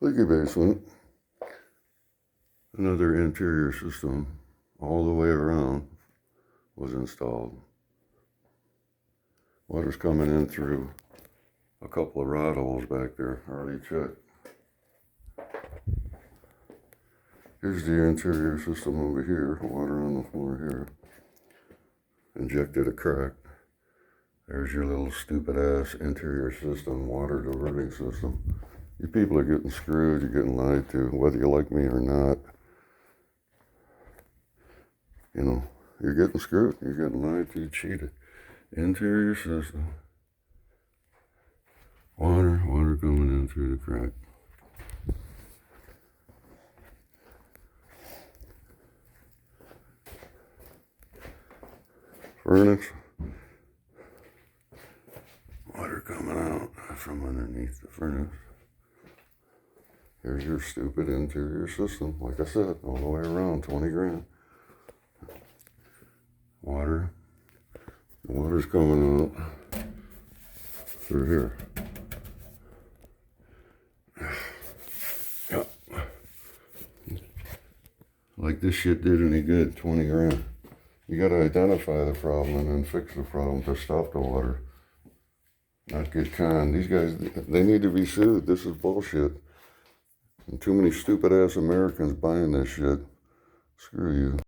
Leaky basement. Another interior system all the way around was installed. Water's coming in through a couple of rod holes back there, already checked. Here's the interior system over here, water on the floor here. Injected a crack. There's your little stupid ass interior system, water diverting system. You people are getting screwed, you're getting lied to, whether you like me or not. You know, you're getting screwed, you're getting lied to, cheated. Interior system. Water coming in through the crack. Furnace. Water coming out from underneath the furnace. Here's your stupid interior system. Like I said, all the way around, 20 grand. Water. The water's coming out through here. Yep. Like this shit did any good, 20 grand. You gotta identify the problem and then fix the problem to stop the water. Not get conned. These guys, they need to be sued. This is bullshit. And too many stupid ass Americans buying this shit. Screw you.